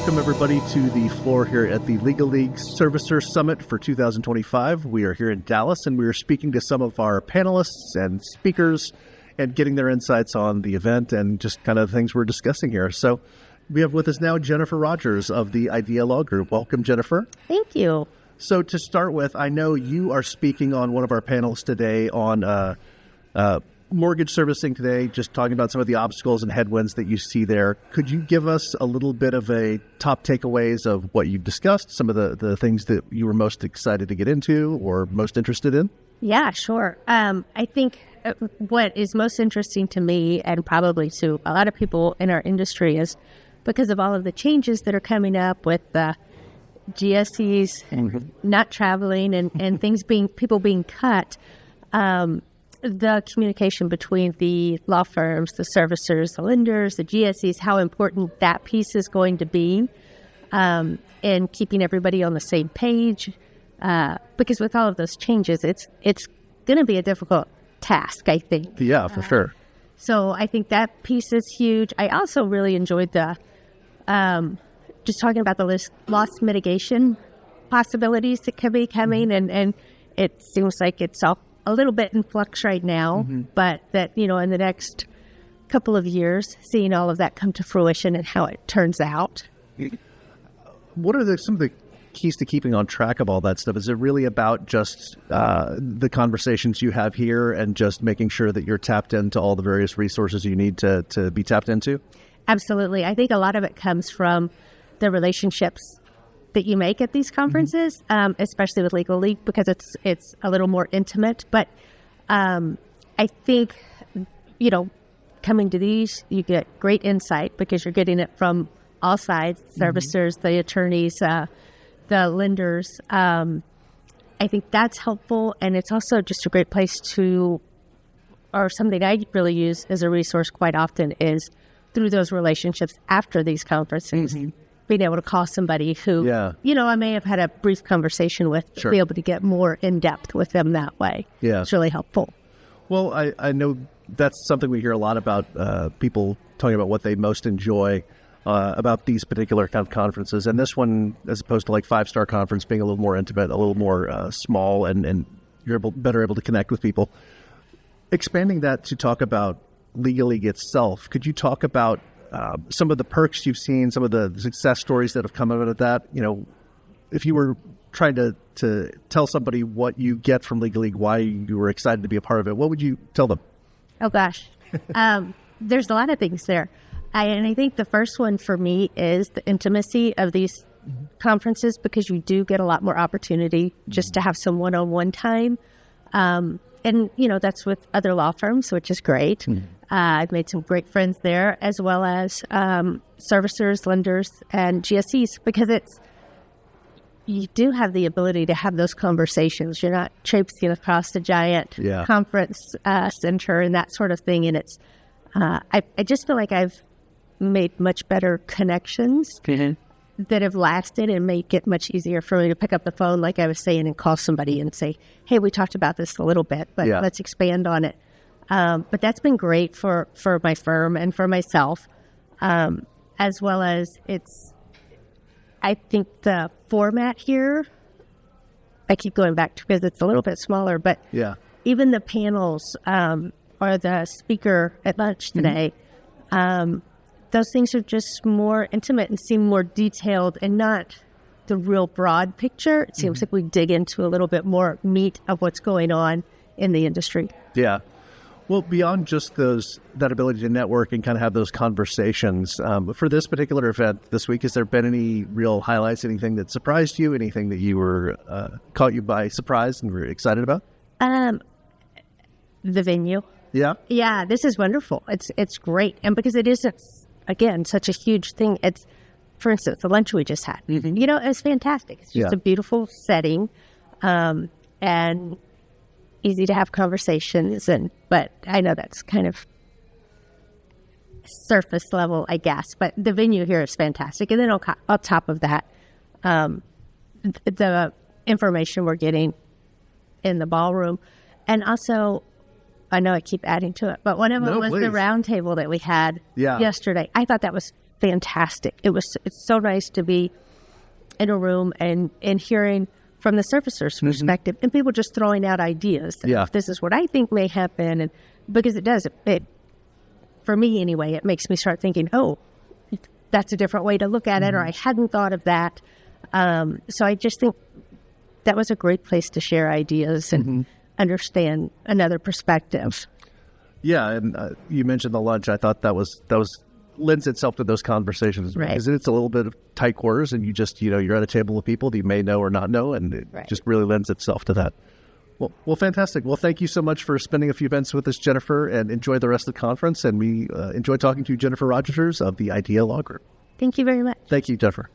Welcome, everybody, to the floor here at the Legal League Servicer Summit for 2025. We are here in Dallas, and we are speaking to some of our panelists and speakers and getting their insights on the event and just kind of things we're discussing here. So we have with us now Jennifer Rogers of the Idea Law Group. Welcome, Jennifer. Thank you. So to start with, I know you are speaking on one of our panels today on mortgage servicing today, just talking about some of the obstacles and headwinds that you see there. Could you give us a little bit of a top takeaways of what you've discussed, some of the things that you were most excited to get into or most interested in? Yeah, sure. I think what is most interesting to me and probably to a lot of people in our industry is because of all of the changes that are coming up with the GSEs not traveling and people being cut. The communication between the law firms, the servicers, the lenders, the GSEs, how important that piece is going to be in keeping everybody on the same page. Because with all of those changes, it's going to be a difficult task, I think. Yeah, for sure. So I think that piece is huge. I also really enjoyed the just talking about the loss mitigation possibilities that could be coming, and it seems like it's all a little bit in flux right now, but that, in the next couple of years, seeing all of that come to fruition and how it turns out. What are some of the keys to keeping on track of all that stuff? Is it really about just the conversations you have here and just making sure that you're tapped into all the various resources you need to be tapped into? Absolutely. I think a lot of it comes from the relationships that you make at these conferences, especially with Legal League, because it's a little more intimate. But I think, coming to these, you get great insight because you're getting it from all sides, servicers, the attorneys, the lenders. I think that's helpful. And it's also just a great place or something I really use as a resource quite often is through those relationships after these conferences. Being able to call somebody who, I may have had a brief conversation with, to be able to get more in depth with them that way. Yeah. It's really helpful. Well, I know that's something we hear a lot about, people talking about what they most enjoy about these particular kind of conferences. And this one, as opposed to like 5-star conference, being a little more intimate, a little more small, and you're better able to connect with people. Expanding that to talk about Legal League itself, could you talk about some of the perks you've seen, some of the success stories that have come out of that? If you were trying to tell somebody what you get from Legal League, why you were excited to be a part of it, what would you tell them? Oh, gosh. There's a lot of things there. And I think the first one for me is the intimacy of these conferences, because you do get a lot more opportunity just to have some one-on-one time. And, that's with other law firms, which is great. I've made some great friends there, as well as servicers, lenders, and GSEs, because you do have the ability to have those conversations. You're not traipsing across the giant conference center and that sort of thing. And it's, I just feel like I've made much better connections that have lasted and make it much easier for me to pick up the phone, like I was saying, and call somebody and say, hey, we talked about this a little bit, but let's expand on it. But that's been great for my firm and for myself, as well as I think the format here, I keep going back to because it's a little bit smaller, but even the panels or the speaker at lunch today, those things are just more intimate and seem more detailed and not the real broad picture. It seems like we dig into a little bit more meat of what's going on in the industry. Yeah. Well, beyond just that ability to network and kind of have those conversations, for this particular event this week, has there been any real highlights, anything that surprised you, anything that you were caught you by surprise and were excited about? The venue. Yeah? Yeah, this is wonderful. It's great. And because it is, again, such a huge thing, it's, for instance, the lunch we just had, it's fantastic. It's just a beautiful setting and easy to have conversations. But I know that's kind of surface level, I guess. But the venue here is fantastic. And then on top of that, the information we're getting in the ballroom. And also, I know I keep adding to it, but one of them was the round table that we had yesterday. I thought that was fantastic. It's so nice to be in a room and hearing from the surfacer's perspective, and people just throwing out ideas. Yeah. This is what I think may happen, and because it does, for me anyway, it makes me start thinking, oh, that's a different way to look at it, or I hadn't thought of that. So I just think that was a great place to share ideas and understand another perspective. Yeah, and you mentioned the lunch. I thought that was lends itself to those conversations, Right. because it's a little bit of tight quarters, and you just you're at a table with people that you may know or not know, and it Right. just really lends itself to that. Well, fantastic. Well, thank you so much for spending a few minutes with us, Jennifer, and enjoy the rest of the conference. And we enjoy talking to Jennifer Rogers of the Idea Law Group. Thank you very much. Thank you, Jennifer.